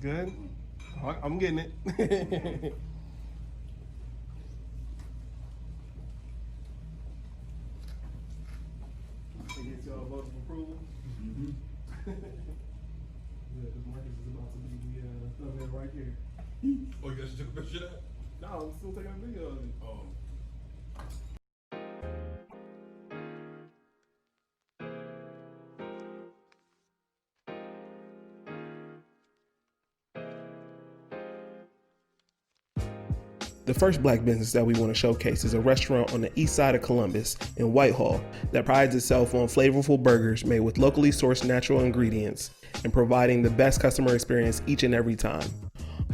Good. I'm getting it. They get y'all votes of approval. Mm-hmm. Yeah, this Marcus is about to be the thumbnail right here. Oh, you guys took a picture of that? No, I'm still taking a video of it. Oh. The first black business that we want to showcase is a restaurant on the east side of Columbus in Whitehall that prides itself on flavorful burgers made with locally sourced natural ingredients and providing the best customer experience each and every time.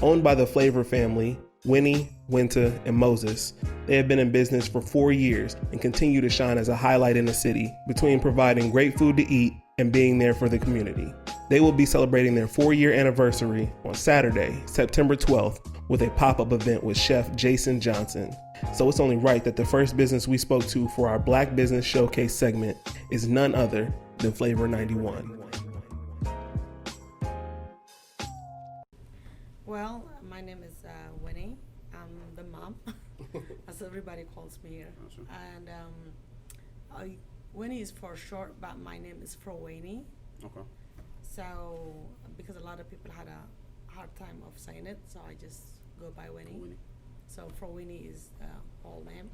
Owned by the Flavor family, Winnie, Winter, and Moses, they have been in business for 4 years and continue to shine as a highlight in the city between providing great food to eat and being there for the community. They will be celebrating their 4-year anniversary on Saturday, September 12th, with a pop-up event with Chef Jason Johnson. So it's only right that the first business we spoke to for our Black Business Showcase segment is none other than Flavor 91. Well, my name is Winnie. I'm the mom, as everybody calls me here. Gotcha. And Winnie is for short, but my name is Frowayne. Okay. So, because a lot of people had a hard time of saying it, so I just go by Winnie. Winnie. So Frowayne is whole name.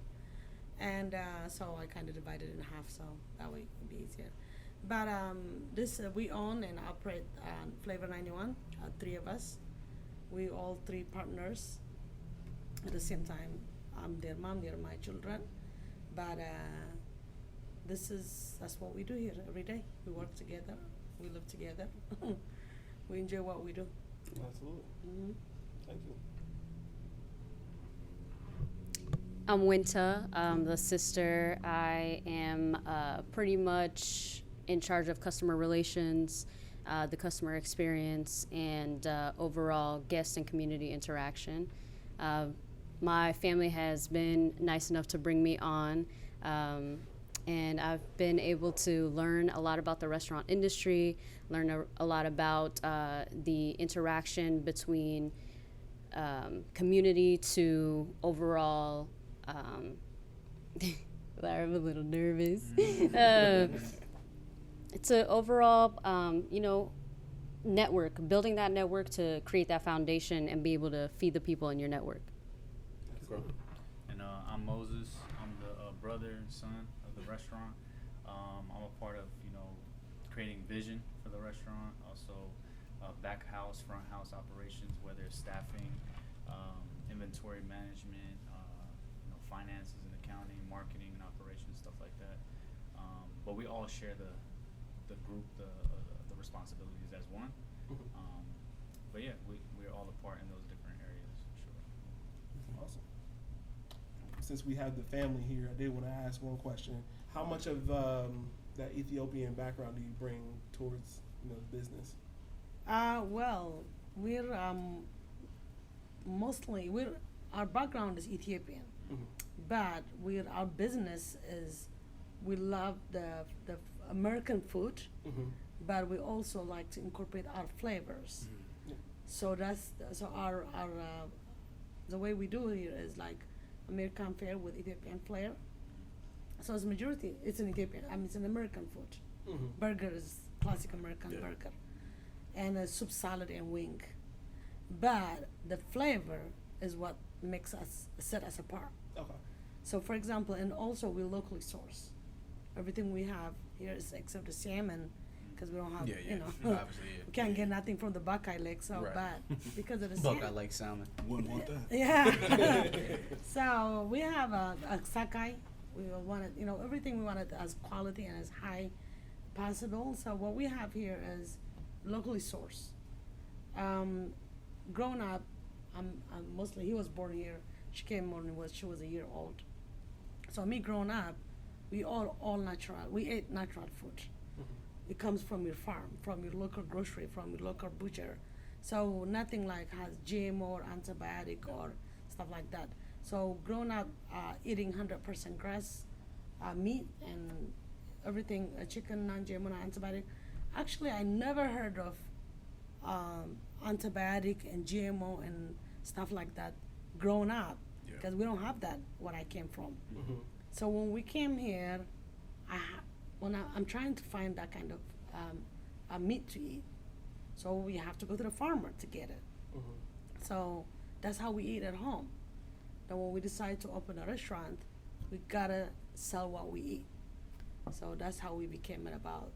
And so I kind of divided it in half, so that way it'd be easier. But this we own and operate Flavor 91, 3 of us. We all 3 partners at the same time. I'm their mom, they're my children. But that's what we do here every day. We work together, we live together. We enjoy what we do. Absolutely. Mm-hmm. Thank you. I'm Winta, the sister. I am pretty much in charge of customer relations, the customer experience, and overall guest and community interaction. My family has been nice enough to bring me on, and I've been able to learn a lot about the restaurant industry, learn a lot about the interaction between community to overall I'm a little nervous. It's an overall, network, building that network to create that foundation and be able to feed the people in your network. Okay. And I'm Moses. I'm the brother and son of the restaurant. I'm a part of, creating vision for the restaurant, also back house, front house operations, whether it's staffing, inventory management, finances and accounting, marketing and operations, stuff like that. But we all share the group, the responsibilities as one. But yeah, we're all a part in those different areas, sure. Awesome. Since we have the family here, I did want to ask one question. How much of that Ethiopian background do you bring towards the business? Well, we're mostly our background is Ethiopian, but our business is we love the American food, but we also like to incorporate our flavors. So our the way we do it here is like American fare with Ethiopian flair. So it's majority it's an Ethiopian. It's an American food. Burger is classic American burger, and a soup, salad, and wing. But the flavor is what makes us set us apart. Okay. So, for example, and also we locally source. Everything we have here is except the salmon, because we don't have, Obviously, yeah. we can't get nothing from the Buckeye Lake. So, Right. but because of the Buckeye salmon, Lake salmon. Wouldn't want that. yeah. So we have a Sakai. We want it, everything we want it as quality and as high possible. So what we have here is locally sourced. Grown up, I'm mostly he was born here. She came when she was a year old. So me growing up, we all natural. We ate natural food. It comes from your farm, from your local grocery, from your local butcher. So nothing like has GMO or antibiotic or stuff like that. So growing up eating 100% grass meat and everything, chicken, non-GMO, non-antibiotic. Actually, I never heard of antibiotic and GMO and stuff like that growing up, Yeah. because we don't have that where I came from. Mm-hmm. So when we came here, I'm trying to find that kind of meat to eat. So we have to go to the farmer to get it. Mm-hmm. So that's how we eat at home. Then when we decide to open a restaurant, we gotta sell what we eat. So that's how we became it about,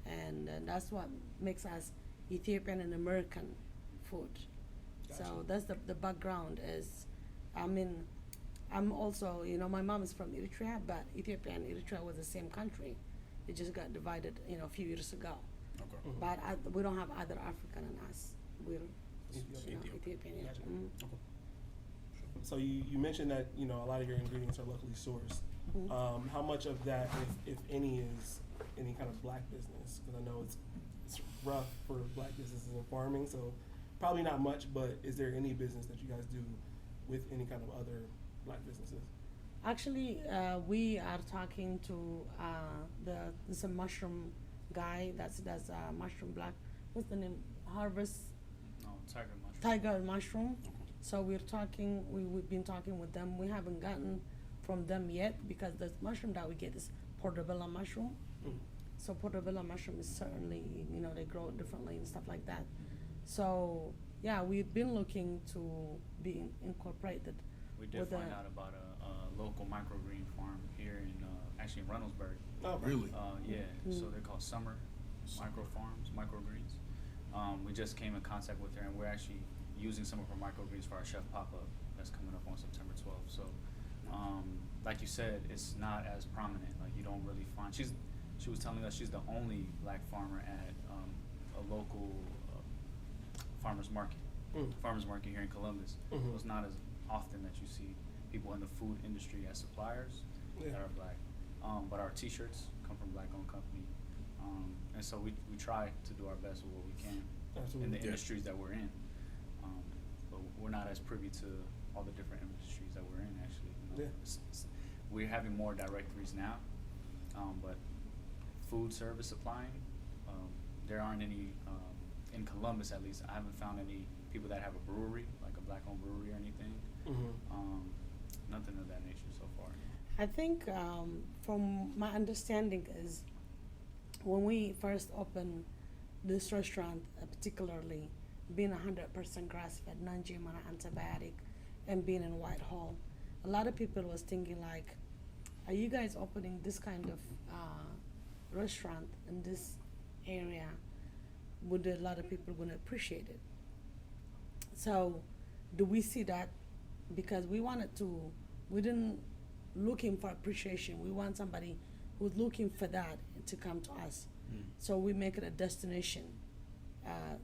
and that's what makes us Ethiopian and American food. Gotcha. So that's the background is, I mean, I'm also, my mom is from Eritrea, but Ethiopia and Eritrea was the same country. It just got divided, a few years ago. Okay. Mhm. But we don't have other African in us. We're Ethiopian. Ethiopian. Yeah. Gotcha. Mhm. So you mentioned that a lot of your ingredients are locally sourced. Mhm. How much of that, if any, is any kind of black business? Because I know it's rough for black businesses in farming, so probably not much. But is there any business that you guys do with any kind of other black businesses? Actually, we are talking to there's a mushroom guy that's mushroom black. What's the name? Harvest No, tiger mushroom. Tiger Mushroom. So we're talking. We've been talking with them. We haven't gotten from them yet because the mushroom that we get is portobello mushroom. Mm. So portobello mushroom is certainly, they grow differently and stuff like that. So yeah, we've been looking to be incorporated. We did with find a- out about a local microgreen farm here in actually in Reynoldsburg. Oh, Really? Yeah, so Mm. they're called Summer Micro Farms, microgreens. We just came in contact with her, and we're actually using some of her microgreens for our chef pop-up that's coming up on September 12th. So, like you said, it's not as prominent. Like you don't really find. She was telling us she's the only black farmer at a local farmers market. Mm. Farmers market here in Columbus. Mhm. So it's not as often that you see people in the food industry as suppliers Yeah. that are black. But our T-shirts come from black-owned company, and so we try to do our best with what we can in Absolutely. the Yeah. industries that we're in. But we're not as privy to all the different industries that we're in. Actually, Yeah. We're having more directories now, but food service supplying, there aren't any in Columbus at least. I haven't found any people that have a brewery, like a black-owned brewery or anything. Mm-hmm. Nothing of that nature so far. I think from my understanding is when we first opened this restaurant, particularly being 100% grass-fed, non-GMO, antibiotic, and being in Whitehall, a lot of people was thinking like, are you guys opening this kind of restaurant in this area? Would a lot of people gonna appreciate it? So do we see that? Because we didn't looking for appreciation. We want somebody who's looking for that to come to us. So we make it a destination.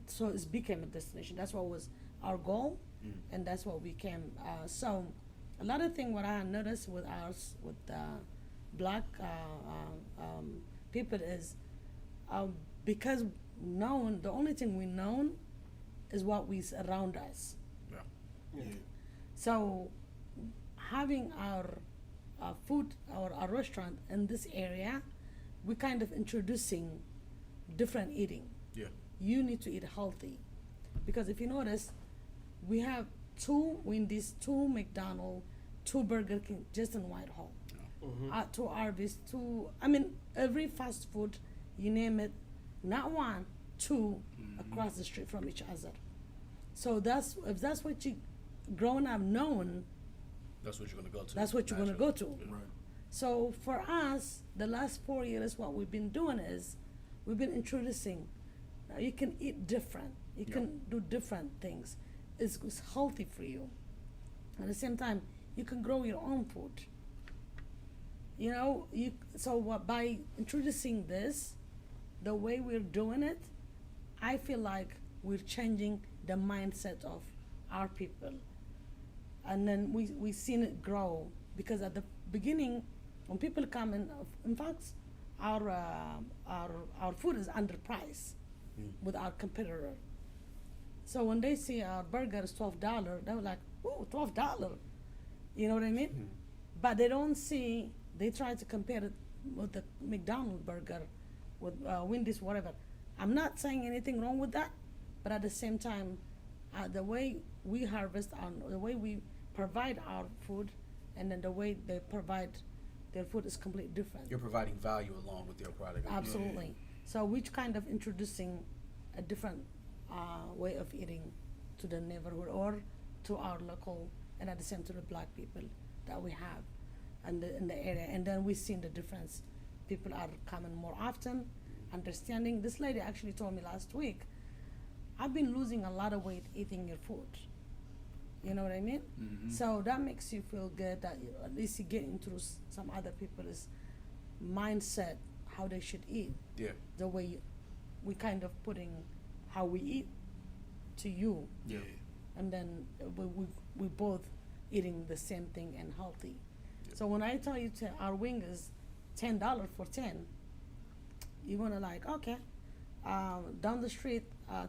So it's became a destination. That's what was our goal, and that's what we came. So a lot of things what I noticed with ours, with black people is because the only thing we known is what we around us. Yeah. Yeah. So having our food or our restaurant in this area, we kind of introducing different eating. Yeah. You need to eat healthy, because if you notice, we have 2 Wendy's, 2 McDonald's, 2 Burger King just in Whitehall, Mm-hmm. 2 Arby's, 2. Every fast food, you name it, not 1, 2 across the street from each other. So if that's what you growing up knowing, That's what you're gonna go to. that's what you're gonna go to. Right. So for us, the last 4 years, what we've been doing is we've been introducing. You can eat different. You Yeah. can do different things. It's healthy for you. At the same time, you can grow your own food. By introducing this, the way we're doing it, I feel like we're changing the mindset of our people, and then we seen it grow, because at the beginning, when people come in fact, our food is underpriced with our competitor. So when they see our burger is $12, they were like, "Ooh, $12." You know what I mean? But they don't see. They try to compare it with the McDonald's burger, with Wendy's, whatever. I'm not saying anything wrong with that, but at the same time, the way we harvest the way we provide our food, and then the way they provide their food is completely different. You're providing value along with your product. Absolutely. So we're kind of introducing a different way of eating to the neighborhood or to our local, and at the same to the black people that we have in the area. And then we've seen the difference. People are coming more often, understanding. This lady actually told me last week, I've been losing a lot of weight eating your food. You know what I mean? So that makes you feel good that at least you're getting through some other people's mindset, how they should eat. Yeah. The way we kind of putting how we eat to you, Yeah. and then we both eating the same thing and healthy. So when I tell you our wing is $10 for 10, you're gonna like, okay, down the street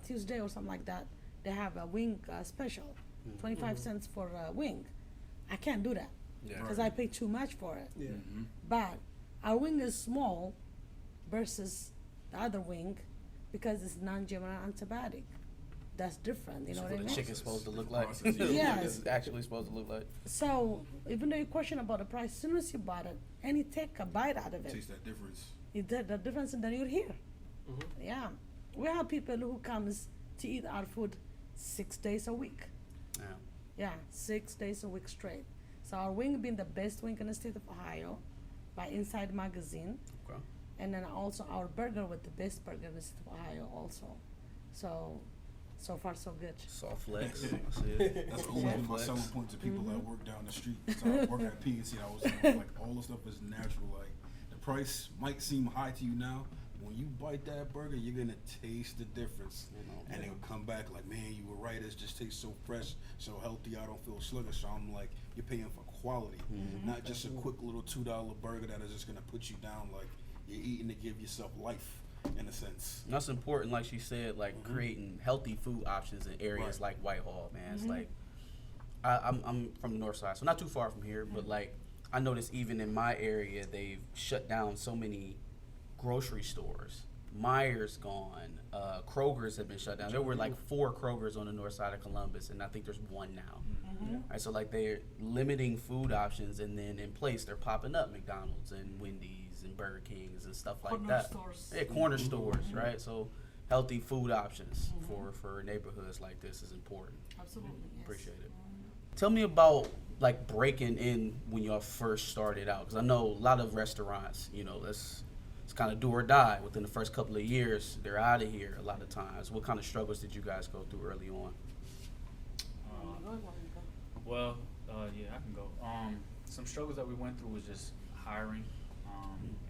Tuesday or something like that, they have a wing special, 25 cents for a wing. I can't do that Yeah. because I pay too much for it. Yeah. But our wing is small versus the other wing because it's non-GMO antibiotic. That's different, you know That's what I what a mean? chicken's supposed to look like. Process, yeah. Yes. It's actually supposed to look like. So even though you question about the price, as soon as you bought it and you take a bite out of it, Taste that difference. you did the difference, and then you're here. Yeah, we have people who comes to eat our food 6 days a week. Yeah. Yeah, 6 days a week straight. So our wing being the best wing in the state of Ohio by Inside Magazine, Okay. and then also our burger with the best burger in the state of Ohio also. So far so good. Soft flex. I see it. That's always been my selling point to people that work down the street. So I work at PNC. I was saying, like, all the stuff is natural. Like, the price might seem high to you now. When you bite that burger, you're gonna taste the difference, and they'll come back like, man, you were right. It just tastes so fresh, so healthy. I don't feel sluggish. So I'm like, you're paying for quality, not just a quick little $2 burger that is just gonna put you down. Like, you're eating to give yourself life, in a sense. And that's important, like she said, like creating healthy food options in areas Right. like Whitehall, man. It's like I'm from the north side, so not too far from here, but like I noticed even in my area they've shut down so many grocery stores. Myers gone, Kroger's have been shut down. There were like 4 Kroger's on the north side of Columbus, and I think there's 1 now. Right, so like they're limiting food options, and then in place they're popping up McDonald's and Wendy's and Burger Kings and stuff like Corner that. stores. Yeah, corner stores, right? So healthy food options for neighborhoods like this is important. Absolutely, yes. Appreciate it. Tell me about like breaking in when y'all first started out, because I know a lot of restaurants, you know, it's kind of do or die. Within the first couple of years, they're out of here a lot of times. What kind of struggles did you guys go through early on? Well, yeah, I can go. Some struggles that we went through was just hiring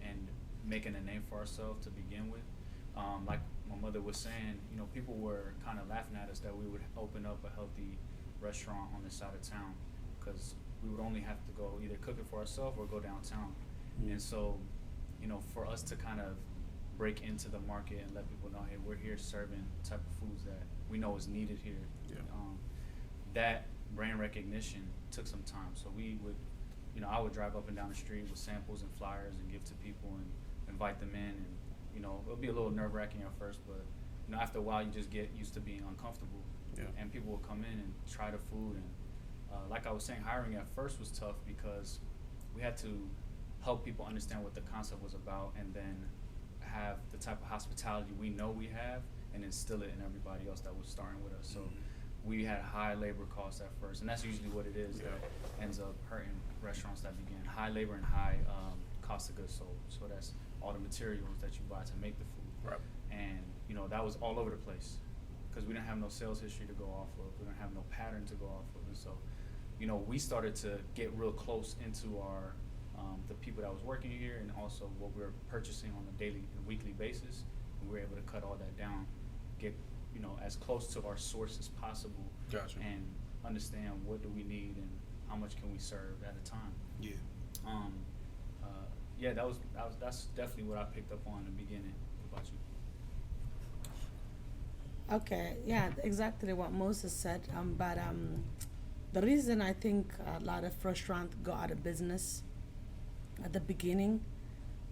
and making a name for ourselves to begin with. Like my mother was saying, you know, people were kind of laughing at us that we would open up a healthy restaurant on this side of town, because we would only have to go either cook it for ourselves or go downtown. And so, you know, for us to kind of break into the market and let people know, hey, we're here serving the type of foods that we know is needed here. Yeah. That brand recognition took some time. So we would, you know, I would drive up and down the street with samples and flyers and give to people and invite them in. And, you know, it'll be a little nerve-wracking at first, but, you know, after a while you just get used to being uncomfortable. Yeah. And people will come in and try the food. And like I was saying, hiring at first was tough because we had to help people understand what the concept was about, and then have the type of hospitality we know we have and instill it in everybody else that was starting with us. So we had high labor costs at first, and that's usually what it is that ends up hurting restaurants that begin. High labor and high cost of goods sold. So that's all the materials that you buy to make the food. Right. And, you know, that was all over the place because we didn't have no sales history to go off of. We didn't have no pattern to go off of. And so, you know, we started to get real close into our the people that was working here, and also what we were purchasing on a daily and weekly basis. And we were able to cut all that down, get, you know, as close to our source as possible. Gotcha. And understand what do we need and how much can we serve at a time. Yeah. Yeah, that's definitely what I picked up on in the beginning. What about you? Okay, yeah, exactly what Moses said. But the reason I think a lot of restaurants go out of business at the beginning,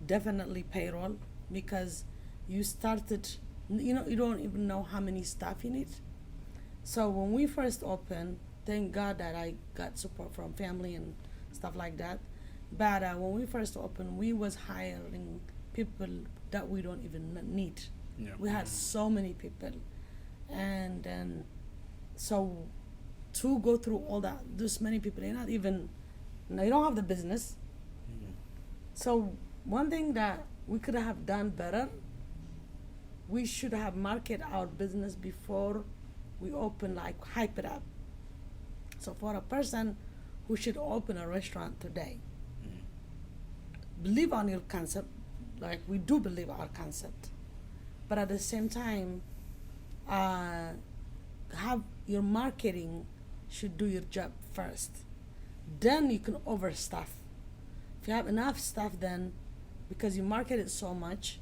definitely payroll, because you started you don't even know how many staff you need. So when we first opened, thank God that I got support from family and stuff like that. But when we first opened, we was hiring people that we don't even need. Yeah. We had so many people, and then so to go through all that, this many people, they're not even, they don't have the business. So one thing that we could have done better, we should have market our business before we open, like hype it up. So for a person who should open a restaurant today, believe on your concept, like we do believe our concept, but at the same time, have your marketing should do your job first. Then you can overstuff. If you have enough stuff, then because you market it so much,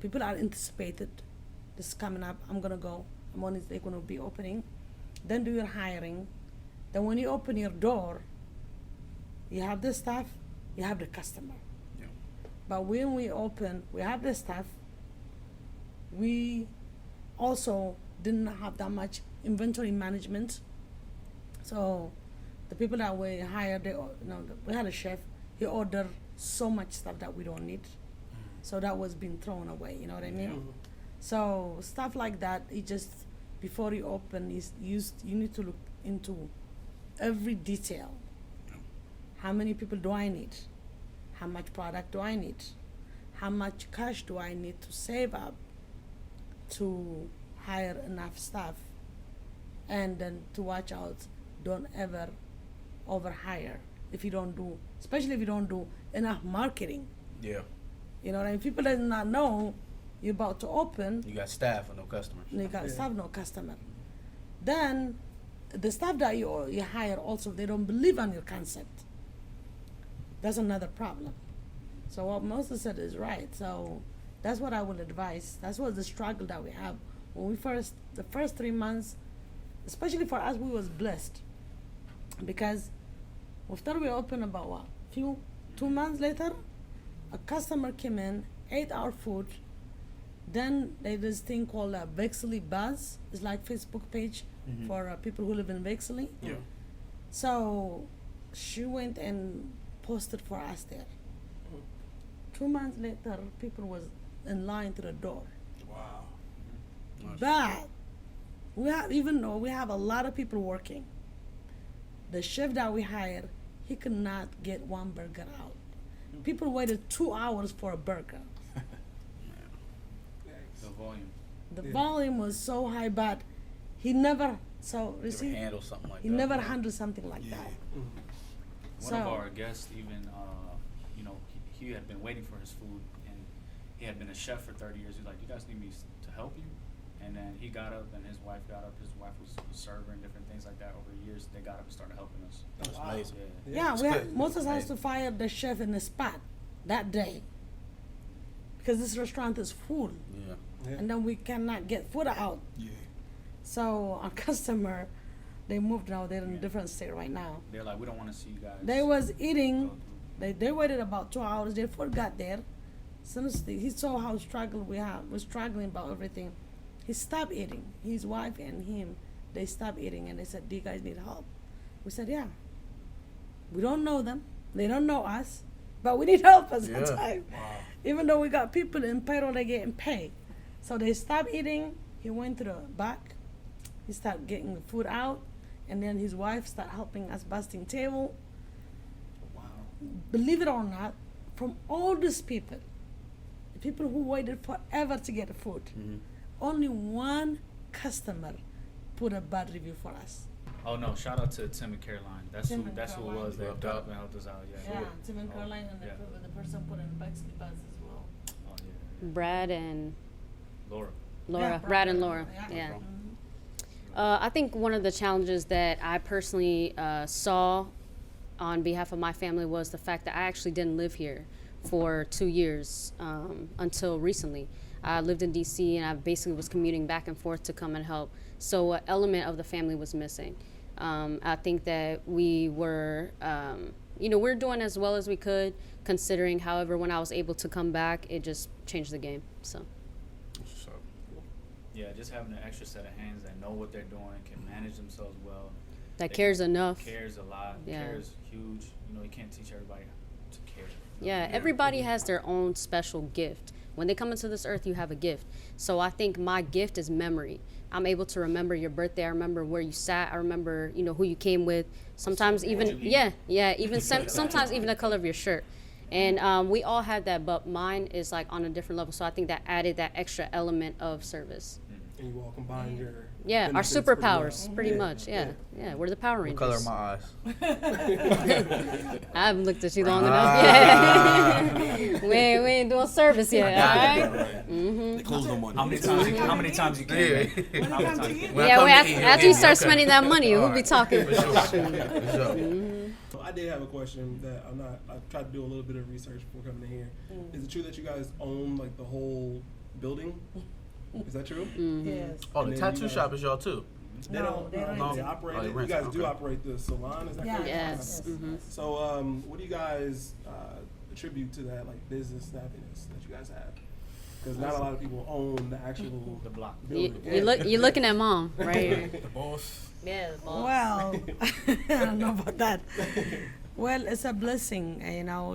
people are anticipated. This is coming up. I'm gonna go. I'm on they're gonna be opening. Then do your hiring. Then when you open your door, you have the staff, you have the customer. Yeah. But when we open, we have the staff. We also didn't have that much inventory management. So the people that we hired, we had a chef. He ordered so much stuff that we don't need. So that was being thrown away. You know what I mean? So stuff like that. It just before you open, you need to look into every detail. How many people do I need? How much product do I need? How much cash do I need to save up to hire enough staff? And then to watch out, don't ever overhire if you don't do, especially if you don't do enough marketing. Yeah. You know what I mean? People that do not know you're about to open, You got staff and no customers. you got staff, no customer. Then the staff that you hire also, they don't believe on your concept. That's another problem. So what Moses said is right. So that's what I would advise. That's what the struggle that we have. When we the first 3 months, especially for us, we was blessed. Because after we opened about 2 months later, a customer came in, ate our food. Then there's this thing called Bexley Buzz. It's like Facebook page for people who live in Bexley. Yeah. So she went and posted for us there. 2 months later, people was in line to the door. Wow. But we have, even though we have a lot of people working, the chef that we hired, he could not get one burger out. People waited 2 hours for a burger. The volume. The volume was so high, but he never, so you Never see, handle something like he that. never handled something like that. One So- of our guests even, he had been waiting for his food, and he had been a chef for 30 years. He's like, "You guys need me to help you?" And then he got up, and his wife got up. His wife was a server and different things like that. Over the years, they got up and started helping us. That's amazing. Yeah, It's we good. had, Moses has Amazing. to fire the chef in the spot that day because this restaurant is full, Yeah. and then we cannot get food out. Yeah. So our customer, they moved now. They're in a different state right now. They're like, "We don't want to see you guys." They was go eating. through." They waited about 2 hours. Their food got there. Since he saw how struggle we're struggling about everything, he stopped eating. His wife and him, they stopped eating, and they said, "Do you guys need help?" We said, "Yeah." We don't know them. They don't know us, but we need help at the Yeah. time. Wow. Even though we got people in payroll, they getting paid. So they stopped eating. He went to the back. He started getting the food out, and then his wife started helping us busting table. Wow. Believe it or not, from all these people, the people who waited forever to get the food, only one customer put a bad review for us. Oh no! Shout out to Tim and Caroline. That's Tim who. and That's who it Caroline. was. They Helped helped out. and helped us out. Yeah. Yeah, Tim and Oh, Caroline and yeah. the person put in the Bexley Buzz as well. Oh yeah. Brad and Laura. Laura. Yeah, Brad and Laura. Yeah. Yeah. Mhm. I think one of the challenges that I personally saw on behalf of my family was the fact that I actually didn't live here for 2 years until recently. I lived in DC and I basically was commuting back and forth to come and help. So an element of the family was missing. I think that we were, we're doing as well as we could considering. However, when I was able to come back, it just changed the game. So. So, Yeah, just having an extra set of hands that know what they're doing, can manage themselves well. That They cares enough. Cares a lot. Yeah. Cares huge. You know, you can't teach everybody to care. Yeah, everybody has their own special gift. When they come into this earth, you have a gift. So I think my gift is memory. I'm able to remember your birthday. I remember where you sat. I remember, who you came with. Sometimes even, even sometimes even the color of your shirt. And we all have that, but mine is like on a different level. So I think that added that extra element of service. And you all combine your Yeah, our benefits pretty well. superpowers, pretty much. Yeah, we're the Power Rangers. Color of my eyes. I haven't looked at you long enough. Yeah. we ain't doing service yet, all right? They close no money. How many times you came? Yeah. How many times? When I Yeah, come well, to eat, after you okay, start okay. spending that money, who'll be talking? For sure. For sure. So I did have a question that I tried to do a little bit of research before coming in here. Is it true that you guys own like the whole building? Is that true? Yes. Oh, And the then you tattoo guys- shop is y'all too. They No, they don't. They operate Oh, they it. You rent, guys do okay. operate the salon, is that Yeah. correct? Yes. Yes. So what do you guys attribute to that like business savviness that you guys have? Because not a lot of people own the actual The block. building. You're looking at mom, right? The boss. Yeah, Well, I don't know about that. Well, it's a blessing,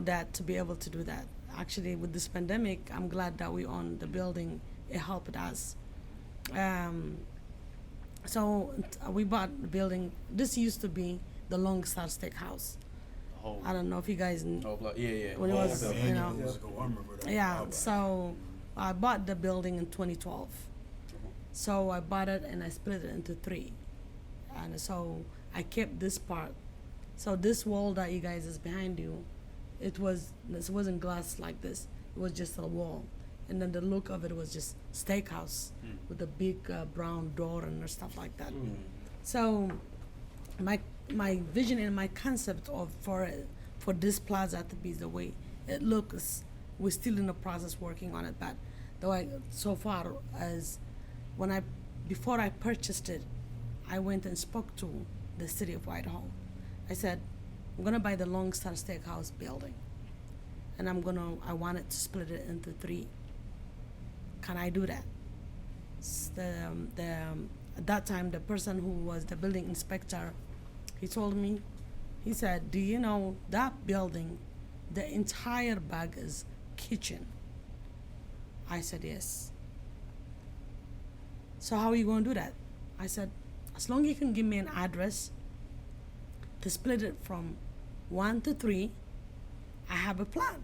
that to be able to do that. Actually, with this pandemic, I'm glad that we own the building. It helped us. So we bought the building. This used to be the Long Star Steakhouse. The whole. I don't know if you guys Oh, block. Yeah. when it Oh, was, man, you know. years ago, I remember that. Yeah, Wow. so I bought the building in 2012. So I bought it and I split it into 3. And so I kept this part. So this wall that you guys is behind you, this wasn't glass like this. It was just a wall. And then the look of it was just steakhouse with a big brown door and stuff like that. So my vision and my concept of for this plaza to be the way it looks, we're still in the process working on it. But so far as before I purchased it, I went and spoke to the city of Whitehall. I said, I'm gonna buy the Long Star Steakhouse building, and I wanted to split it into 3. Can I do that? At that time, the person who was the building inspector, he told me, he said, do you know that building, the entire back is kitchen? I said, yes. So how are you going to do that? I said, as long as you can give me an address to split it from 1 to 3, I have a plan.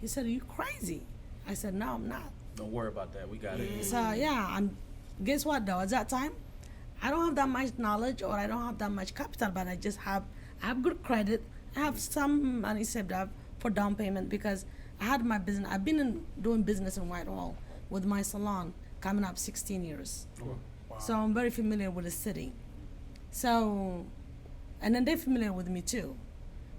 He said, are you crazy? I said, no, I'm not. Don't worry about that. We got it. So yeah, guess what though? At that time, I don't have that much knowledge or I don't have that much capital, but I have good credit. I have some money saved up for down payment because I had my business. I've been doing business in Whitehall with my salon coming up 16 years. Wow. So I'm very familiar with the city. So, and then they're familiar with me too.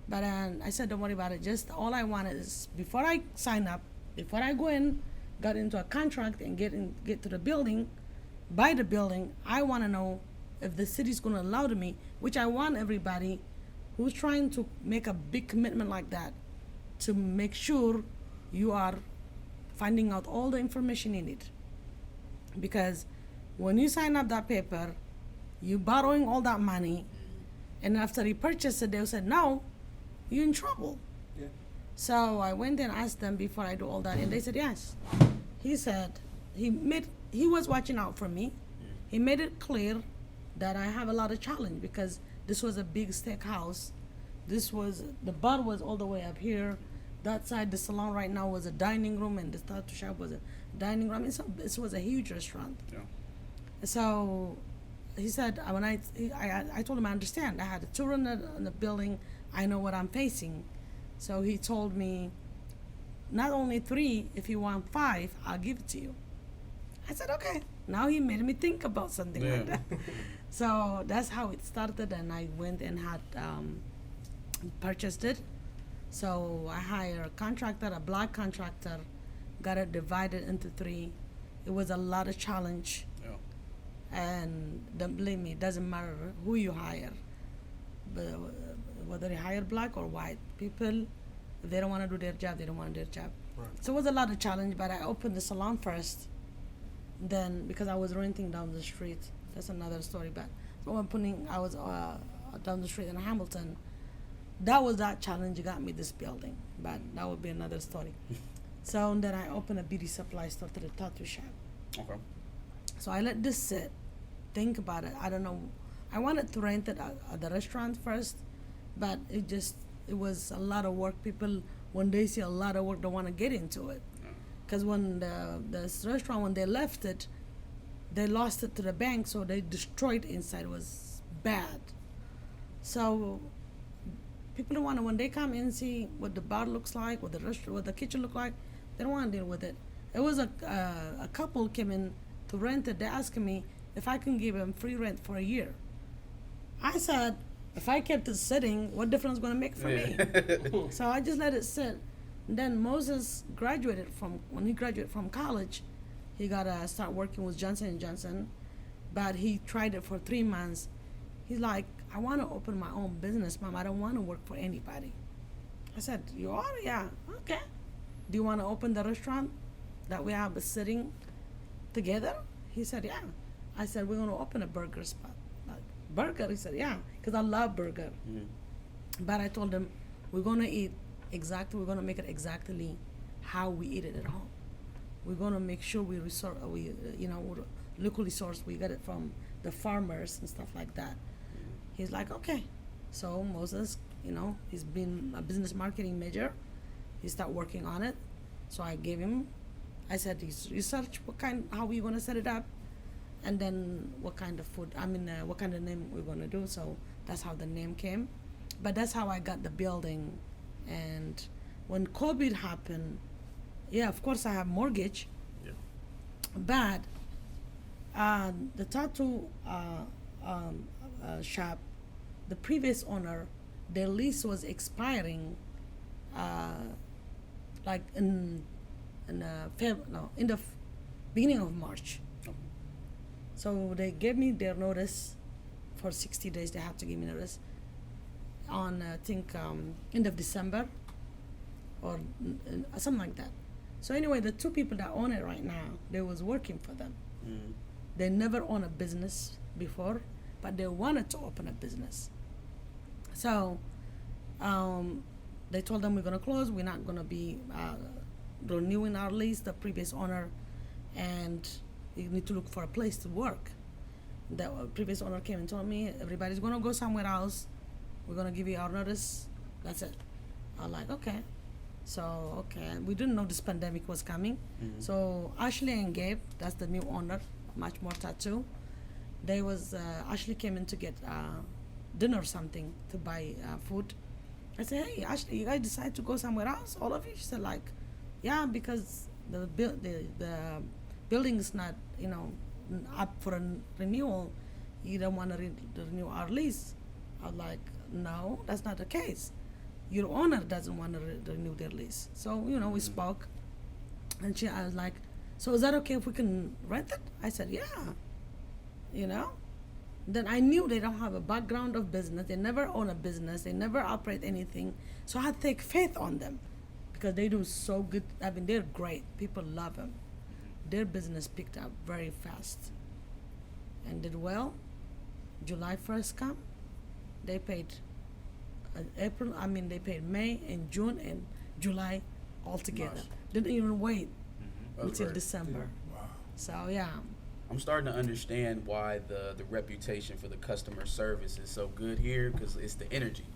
But I said, don't worry about it. Just all I wanted is before I sign up, before I go in, got into a contract and get to the building, buy the building, I want to know if the city's going to allow me, which I want everybody who's trying to make a big commitment like that to make sure you are finding out all the information you need. Because when you sign up that paper, you borrowing all that money, and after you purchase it, they said, no, you're in trouble. Yeah. So I went and asked them before I do all that, and they said yes. He said he was watching out for me. He made it clear that I have a lot of challenge because this was a big steakhouse. The bar was all the way up here. That side, the salon right now was a dining room, and the tattoo shop was a dining room. It was a huge restaurant. Yeah. So he said, I told him I understand. I had a tour in the building. I know what I'm facing. So he told me, not only 3, if you want 5, I'll give it to you. I said, okay. Now he made me think about something like that. So that's how it started, and I went and had purchased it. So I hired a contractor, a black contractor, got it divided into 3. It was a lot of challenge. Yeah. And don't believe me, it doesn't matter who you hire. But whether you hire black or white people, if they don't want to do their job, they don't want to do their job. Right. So it was a lot of challenge, but I opened the salon first. Then because I was renting down the street, that's another story. But so I was down the street in Hamilton. That challenge got me this building, but that would be another story. So then I opened a beauty supply store to the tattoo shop. Okay. So I let this sit, think about it. I don't know. I wanted to rent it at the restaurant first, but it was a lot of work. People, when they see a lot of work, don't want to get into it. Because when this restaurant, when they left it, they lost it to the bank, so they destroyed inside. It was bad. So people don't want to, when they come in and see what the bar looks like, what the restaurant, what the kitchen look like, they don't want to deal with it. It was a couple came in to rent it. They asked me if I can give them free rent for a year. I said, if I kept it sitting, what difference going to make for me? So I just let it sit. And then Moses when he graduated from college, he got to start working with Johnson & Johnson, but he tried it for 3 months. He's like, I want to open my own business, Mom. I don't want to work for anybody. I said, you are? Yeah, okay. Do you want to open the restaurant that we have sitting together? He said, yeah. I said, we're going to open a burger spot. Like, burger? He said, yeah, because I love burger. But I told him, we're going to make it exactly how we eat it at home. We're going to make sure we locally sourced. We get it from the farmers and stuff like that. He's like, okay. So Moses, he's been a business marketing major. He started working on it. So I said, research how we're going to set it up, and then what kind of food, what kind of name we're going to do. So that's how the name came. But that's how I got the building. And when COVID happened, yeah, of course I have mortgage. Yeah. But the tattoo shop, the previous owner, their lease was expiring, like in the beginning of March. Okay. So they gave me their notice for 60 days. They have to give me notice on I think end of December or something like that. So anyway, the two people that own it right now, they was working for them. They never owned a business before, but they wanted to open a business. So they told them, we're going to close. We're not going to be renewing our lease, the previous owner, and you need to look for a place to work. The previous owner came and told me, everybody's going to go somewhere else. We're going to give you our notice. That's it. I'm like, okay. So, okay. We didn't know this pandemic was coming. So Ashley and Gabe, that's the new owner, Much More Tattoo. Ashley came in to get dinner or something, to buy food. I said, hey, Ashley, you guys decide to go somewhere else, all of you? She said, like, yeah, because the building is not, up for a renewal. You don't want to renew our lease. I was like, no, that's not the case. Your owner doesn't want to renew their lease. So, we spoke. And I was like, so is that okay if we can rent it? I said, yeah. Then I knew they don't have a background of business. They never own a business. They never operate anything. So I had to take faith on them because they do so good. They're great. People love them. Their business picked up very fast and did well. July 1st come. They paid they paid May and June and July all together. Nice. Didn't even wait That's until great. December. Wow. So yeah. I'm starting to understand why the reputation for the customer service is so good here, because it's the energy,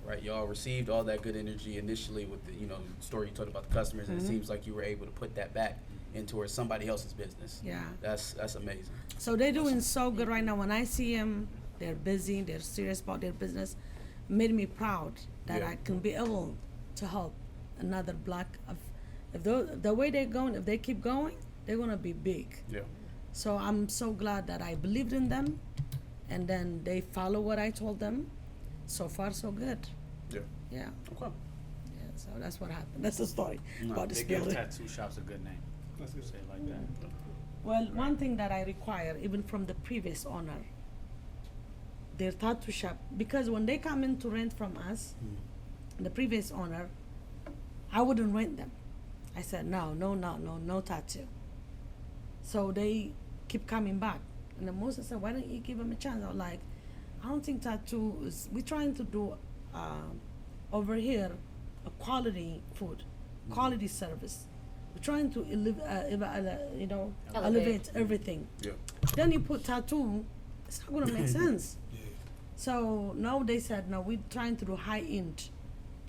right? Y'all received all that good energy initially with the story you told about the customers, and it seems like you were able to put that back into somebody else's business. Yeah. That's amazing. So they're doing so good right now. When I see them, they're busy, they're serious about their business. Made me proud that Yeah. I can be able to help another black. If the way they're going, if they keep going, they're gonna be big. Yeah. So I'm so glad that I believed in them, and then they follow what I told them. So far, so good. Yeah. Yeah. Okay. Yeah. So that's what happened. That's the story No, about this They give building. tattoo shops a good name. Let's say it like that. Well, one thing that I require, even from the previous owner, their tattoo shop, because when they come in to rent from us, the previous owner, I wouldn't rent them. I said, no tattoo. So they keep coming back. And then Moses said, why don't you give them a chance? I was like, I don't think tattoo is, we're trying to do over here a quality food, quality service. We're trying to elevate everything. Yeah. Then you put tattoo, it's not gonna make sense. Yeah. So now they said, no, we're trying to do high-end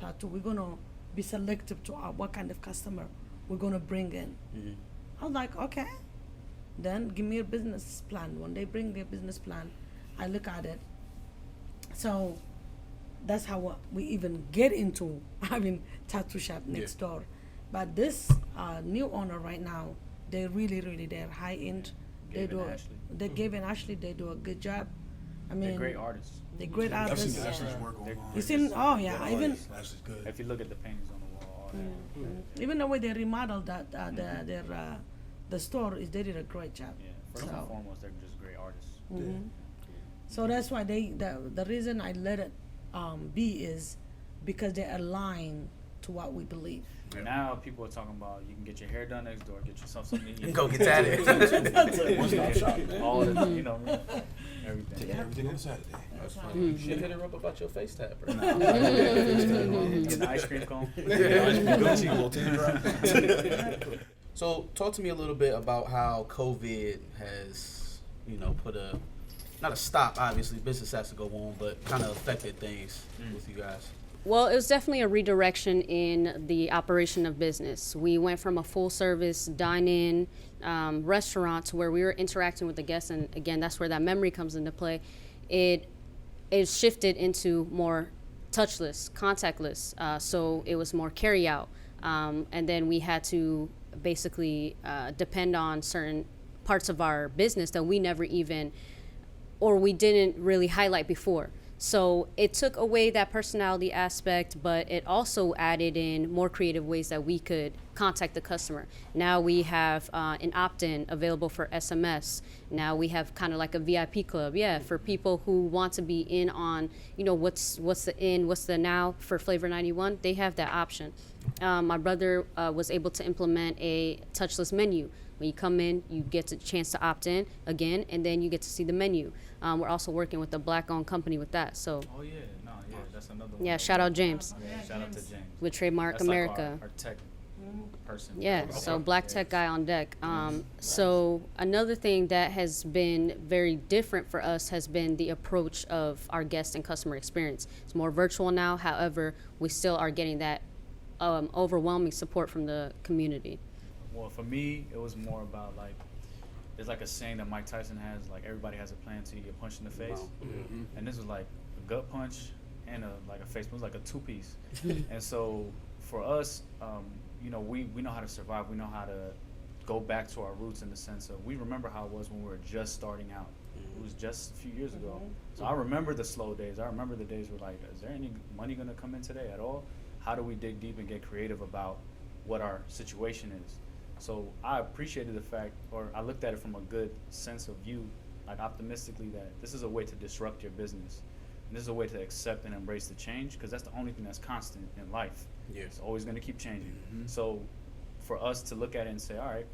tattoo. We're gonna be selective to what kind of customer we're gonna bring in. Mhm. I was like, okay, then give me a business plan. When they bring their business plan, I look at it. So that's how we even get into having tattoo shop next door. But this new owner right now, they're really they're high end. Gabe and Ashley. They Gabe and Ashley, they do a good job. I mean, They're great artists. they're great I've artists. seen Ashley's Yeah. work online. You seen? Oh yeah, Yeah, even Ashley's good. If you look at the paintings on the wall, all that. even the way they remodeled that the store is they did a great job. Yeah. First and So- foremost, they're just great artists. Mhm. So that's why the reason I let it be is because they align to what we believe. And now people are talking about you can get your hair done next door, get yourself something to eat. Go get at it. One-stop shop, man. All the, you know, everything. Take everything on Saturday. That's funny. You should hit her up about your face tab, bro. Get an ice cream cone. Gucci, little teardrop. So, talk to me a little bit about how COVID has, put not a stop, obviously, business has to go on, but kind of affected things with you guys. Well, it was definitely a redirection in the operation of business. We went from a full service dine-in restaurant to where we were interacting with the guests, and again, that's where that memory comes into play. It shifted into more touchless, contactless, so it was more carry out, and then we had to basically depend on certain parts of our business that we never even, or we didn't really highlight before. So it took away that personality aspect, but it also added in more creative ways that we could contact the customer. Now we have an opt-in available for SMS. Now we have kind of like a VIP club, for people who want to be in on, what's the now for Flavor 91. They have that option. My brother was able to implement a touchless menu. When you come in, you get a chance to opt in again, and then you get to see the menu. We're also working with a black-owned company with that. So Oh yeah, that's another one. yeah, shout out James Yeah, shout out to James. with Trademark That's like America. our tech person. Yeah, so Black Yeah. Tech guy on deck. So another thing that has been very different for us has been the approach of our guest and customer experience. It's more virtual now. However, we still are getting that overwhelming support from the community. Well, for me, it was more about like, there's like a saying that Mike Tyson has, like everybody has a plan until you get punched in the face. And this was like a gut punch and a face. It was like a two-piece. And so for us, we know how to survive. We know how to go back to our roots in the sense of we remember how it was when we were just starting out. It was just a few years ago. So I remember the slow days. I remember the days where like, is there any money going to come in today at all? How do we dig deep and get creative about what our situation is? So I appreciated the fact, or I looked at it from a good sense of view, like optimistically, that this is a way to disrupt your business. And this is a way to accept and embrace the change, because that's the only thing that's constant in life. Yeah. It's always going to keep changing. So for us to look at it and say, all right,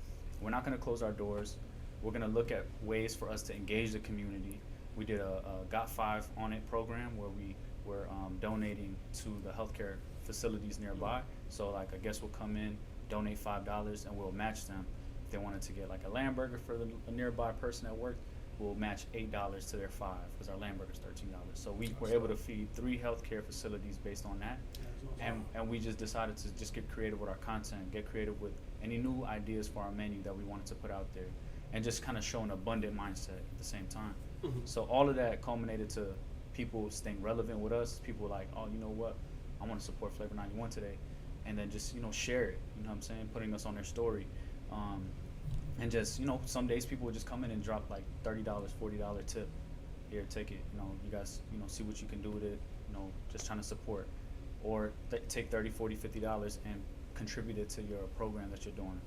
we're not going to close our doors. We're going to look at ways for us to engage the community. We did a Got 5 On It program where we were donating to the healthcare facilities nearby. So like a guest will come in, donate $5, and we'll match them. If they wanted to get like a lamb burger for a nearby person at work, we'll match $8 to their $5 because our lamb burger's $13. So we were able to feed 3 healthcare facilities based on that. And we just decided to just get creative with our content, get creative with any new ideas for our menu that we wanted to put out there, and just kind of show an abundant mindset at the same time. So all of that culminated to people staying relevant with us. People were like, oh, you know what? I want to support Flavor 91 today. And then just, share it, you know what I'm saying? Putting us on their story. And just, some days people would just come in and drop like $30, $40 tip. Here, take it. You guys, see what you can do with it. Just trying to support. Or take $30, $40, $50 and contribute it to your program that you're doing.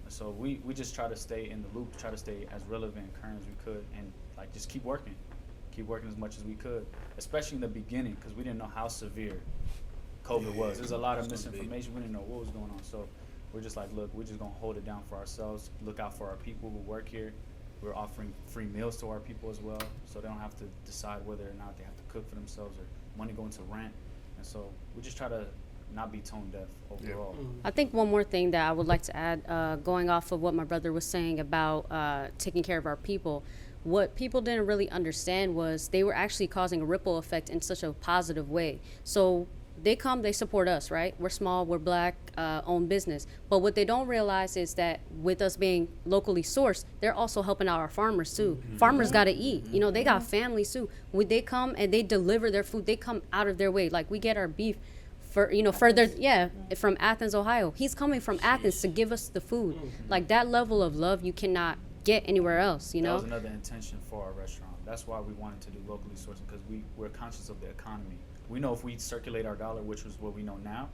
So we just try to stay in the loop, try to stay as relevant and current as we could, and like just keep working as much as we could, especially in the beginning, because we didn't know how severe COVID was. There's a lot of misinformation. We didn't know what was going on. So we're just like, look, we're just gonna hold it down for ourselves, look out for our people who work here. We're offering free meals to our people as well, so they don't have to decide whether or not they have to cook for themselves or money going to rent. And so we just try to not be tone deaf overall. I think one more thing that I would like to add, going off of what my brother was saying about taking care of our people, what people didn't really understand was they were actually causing a ripple effect in such a positive way. So they come, they support us, right? We're small, we're black, owned business. But what they don't realize is that with us being locally sourced, they're also helping out our farmers too. Farmers gotta eat, you know, they got families too. When they come and they deliver their food, they come out of their way. Like we get our beef for, you know, further, from Athens, Ohio. He's coming from Athens to give us the food. Like that level of love you cannot get anywhere else, you That know? was another intention for our restaurant. That's why we wanted to do locally sourced, because we're conscious of the economy. We know if we circulate our dollar, which is what we know now,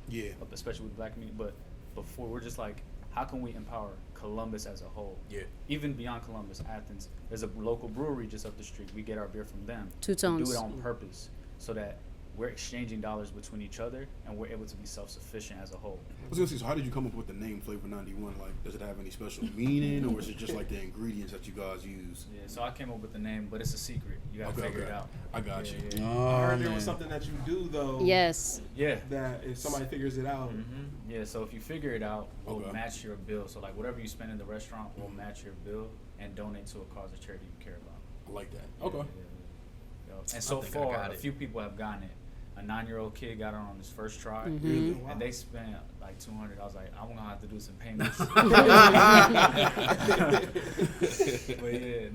especially with black community, but before we're just like, how can we empower Columbus as a whole? Yeah. Even beyond Columbus, Athens, there's a local brewery just up the street. We get our beer from them. Two We Tones. do it on purpose so that we're exchanging dollars between each other and we're able to be self-sufficient as a whole. I was gonna say, so how did you come up with the name Flavor 91? Like, does it have any special meaning, or is it just like the ingredients that you guys use? Yeah, so I came up with the name, but it's a secret. You gotta figure it out. I got you. Yeah. I heard there was something that you do though. Yes. Yeah. That if somebody figures it out, Yeah, so if you figure it out, we'll Okay. match your bill. So like whatever you spend in the restaurant, we'll match your bill and donate to a cause or charity you care about. I like that. Yeah, Okay. yeah, yeah. And so think I far, got a it. few people have gotten it. A 9-year-old kid got it on his first try, Really? and they spent like $200. I was like, I'm gonna have to do some payments. But yeah,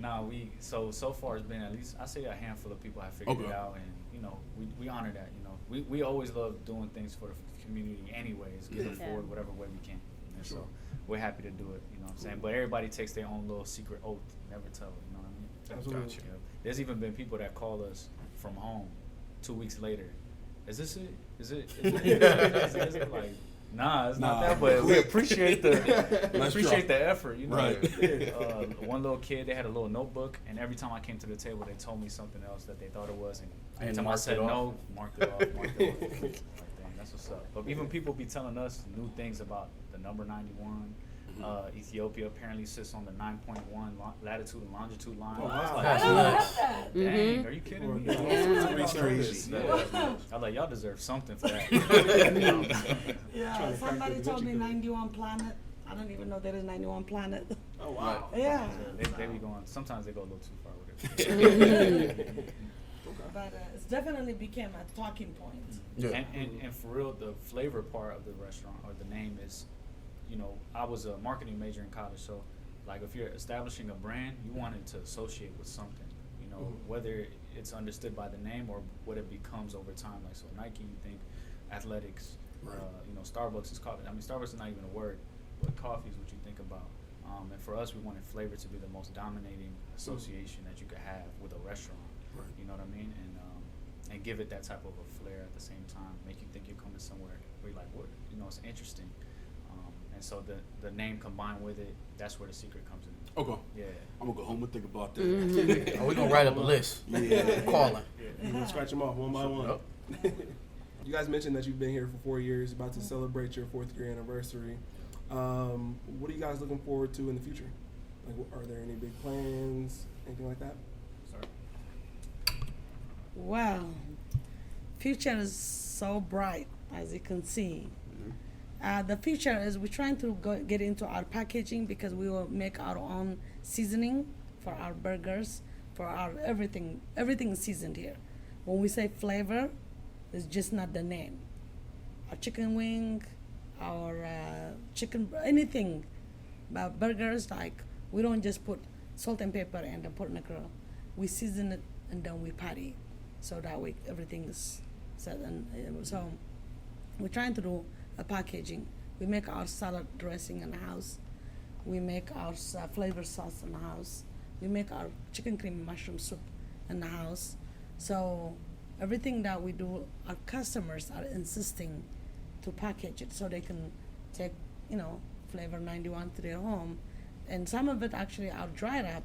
so far it's been at least, I say a handful of people have figured Okay. it out, and you know, we honor that. You know, we always love doing things for the community, anyways, give it Yeah. forward whatever way we can. And Sure. so we're happy to do it. You know what I'm saying? But everybody takes their own little secret oath, never tell. You know what I mean? Absolutely. You know, there's even been people that call us from home 2 weeks later. Is this it? Is it? Is it? Like, nah, it's not Nah. that. But we appreciate the Nice appreciate try. the effort. You know, Right. one little kid, they had a little notebook, and every time I came to the table, they told me something else that they thought it was, and every And time I marked said it off. no, marked it off, marked it off. Like, damn, that's what's up. But even people be telling us new things about the number 91. Ethiopia apparently sits on the 9.1 latitude and longitude line. Oh, I was wow. like, That's "Dang, Mhm. are you kidding me?" Yeah. That's crazy. I was like, y'all deserve something for that. Yeah, Trying to crack somebody the Da told Vinci me Code. 91 planet. I don't even know there is 91 planet. oh wow. Yeah, They be going. Sometimes they go a little too far with it. but it's definitely became a talking point. Yeah. And for real, the flavor part of the restaurant or the name is, you know, I was a marketing major in college, so like if you're establishing a brand, you want it to associate with something, you know, whether it's understood by the name or what it becomes over time. Like so, Nike, you think athletics, Right. you know, Starbucks is coffee. I mean, Starbucks is not even a word, but coffee is what you think about. And for us, we wanted flavor to be the most dominating association that you could have with a restaurant. Right. You know what I mean? And give it that type of a flair at the same time, make you think you're coming somewhere where you're like, what? You know, it's interesting. And so the name combined with it, that's where the secret comes in. Okay. Yeah. I'm gonna go home and think about that. Oh, we're gonna write up a list. Yeah. Calling. We're gonna scratch them off one by one. You guys mentioned that you've been here for 4 years, about to celebrate your 4th year anniversary. What are you guys looking forward to in the future? Like, are there any big plans, anything like that? Sorry. Well, future is so bright, as you can see. The future is we're trying to get into our packaging because we will make our own seasoning for our burgers, for our everything. Everything is seasoned here. When we say flavor, it's just not the name. Our chicken wing, our chicken, anything, burgers, like we don't just put salt and pepper and then put in a grill. We season it and then we patty, so that way everything is set. And so we're trying to do a packaging. We make our salad dressing in the house. We make our flavor sauce in the house. We make our chicken cream mushroom soup in the house. So everything that we do, our customers are insisting to package it so they can take, you know, Flavor 91 to their home. And some of it actually are dried up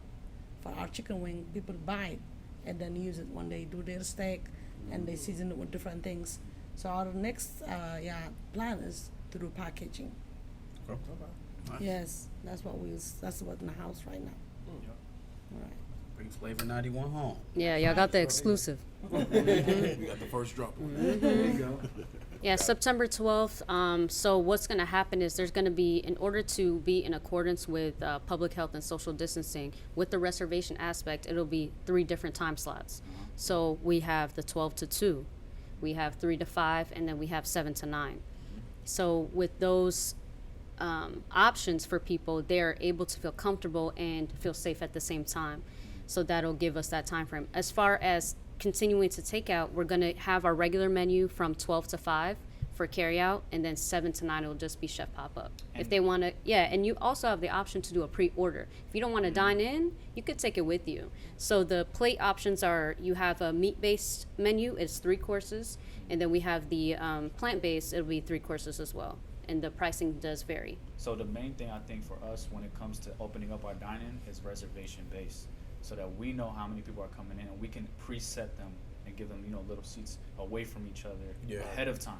for our chicken wing. People buy it and then use it when they do their steak and they season it with different things. So our next plan is to do packaging. bro. Nice. Yes, that's what's in the house right now. All right. Bring Flavor 91 home. Yeah, y'all got the exclusive. We got the first drop on that. There you go. Yeah, September 12th. So what's going to happen is there's going to be, in order to be in accordance with public health and social distancing, with the reservation aspect, it'll be 3 different time slots. So we have the 12 to 2, we have 3 to 5, and then we have 7 to 9. So with those options for people, they're able to feel comfortable and feel safe at the same time. So that'll give us that time frame. As far as continuing to take out, we're going to have our regular menu from 12 to 5 for carry out, and then 7 to 9 will just be chef pop up. If they want to, yeah, and you also have the option to do a pre-order. If you don't want to dine in, you could take it with you. So the plate options are, you have a meat-based menu, it's 3 courses, and then we have the plant-based, it'll be 3 courses as well. And the pricing does vary. So the main thing I think for us when it comes to opening up our dine-in is reservation based, so that we know how many people are coming in and we can preset them and give them, you know, little seats away from each other ahead of time.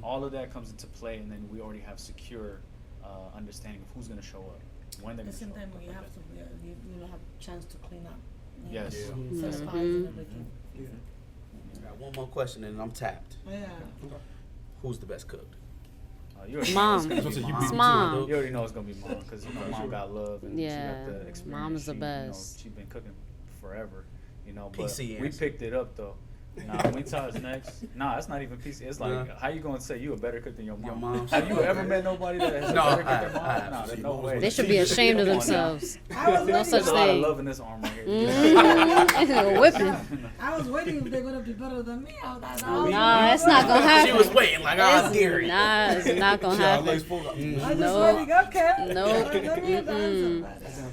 All of that comes into play, and then we already have secure understanding of who's going to show up, when they're At the going to same show time, up. we have to, you'll have a chance to clean up. Yes. First pies and everything. Got one more question and I'm tapped. Yeah. Who's the best cook? You already Mom. know it's gonna be It's mom. mom. You already know it's gonna be mom, because you know mom got love and Yeah, she got the experience. mom is the She, best. she's been cooking forever, you know. But PC we answer. picked it up though. Nah, Wintar's next. Nah, it's not even PC. It's like, how you gonna say you a better cook than your mom? Your mom. Have you ever met nobody that has No, a better cook than I mom? have. Nah, there's no way. They should be ashamed of Come on now. themselves. No such There's a lot of thing. love in this arm right here. Whipping. I was waiting if they're gonna be better than me. I was like, Nah, it's not gonna happen. She was waiting like, I dare you. Nah, it's not gonna happen. I just No. waiting. Okay. Nope. Let me Mm-mm.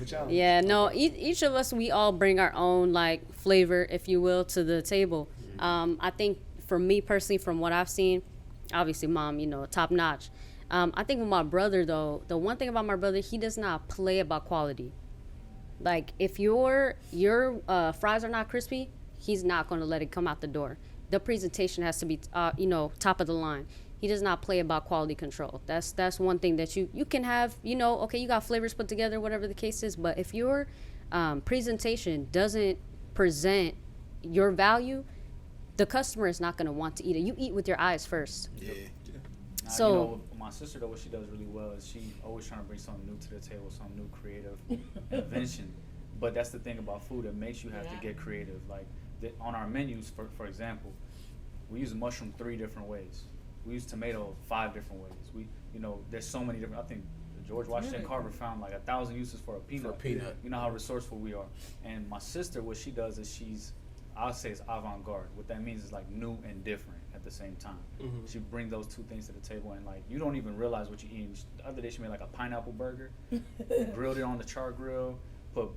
somebody. Yeah, no, each of us, we all bring our own, like, flavor, if you will, to the table. I think for me personally, from what I've seen, obviously mom, you know, top notch. I think with my brother, though, the one thing about my brother, he does not play about quality. Like, if your fries are not crispy, he's not going to let it come out the door. The presentation has to be, you know, top of the line. He does not play about quality control. That's one thing that you can have, you know, okay, you got flavors put together, whatever the case is, but if your presentation doesn't present your value, the customer is not going to want to eat it. You eat with your eyes first. Yeah. So- you know, my sister, though, what she does really well is she always trying to bring something new to the table, some new creative invention. But that's the thing about food, it makes you have to get creative. Like on our menus, for example, we use mushroom 3 different ways. We use tomato 5 different ways. You know, there's so many different. I think George Washington Carver found like 1,000 uses for a peanut. For a peanut. You know how resourceful we are. And my sister, what she does is I'll say it's avant-garde. What that means is like new and different at the same time. She brings those 2 things to the table, and like you don't even realize what you're eating. The other day she made like a pineapple burger, grilled it on the char grill, put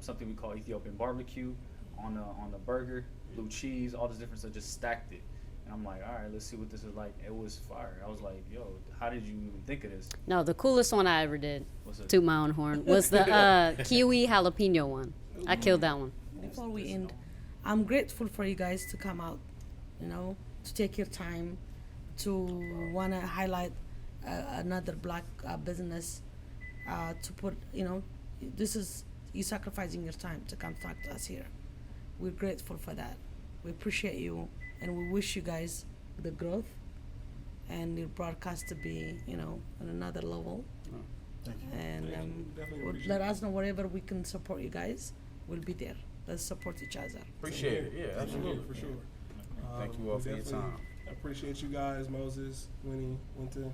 something we call Ethiopian barbecue on the burger, blue cheese, all this different stuff, just stacked it. And I'm like, all right, let's see what this is like. It was fire. I was like, yo, how did you even think of this? No, the coolest one I ever did, What's it? toot my own horn, was the kiwi jalapeno one. I killed that one. Before we end, I'm grateful for you guys to come out, you know, to take your time, to want to highlight another black business, to put, you know, you sacrificing your time to come talk to us here. We're grateful for that. We appreciate you, and we wish you guys the growth and your broadcast to be, you know, on another level. Thank you. And Definitely would appreciate let us know wherever we can support you guys. We'll be there. Let's support each other. Appreciate it. Yeah, absolutely. For sure. Thank you all for your Definitely time. Appreciate you guys, Moses, Winnie, Winter.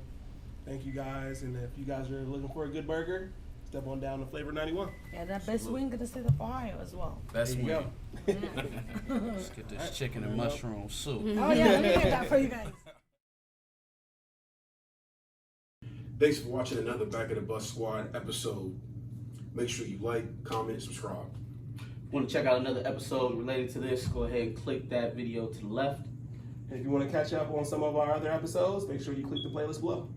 Thank you guys, and if you guys are looking for a good burger, step on down to Flavor 91. Yeah, that best wing in the state of Ohio as well. Best There you wing. Yeah. Let's get this chicken and mushroom soup. Oh yeah, let me get that for you guys. Thanks for watching another Back of the Bus Squad episode. Make sure you like, comment, and subscribe. Want to check out another episode related to this? Go ahead and click that video to the left. And if you want to catch up on some of our other episodes, make sure you click the playlist below.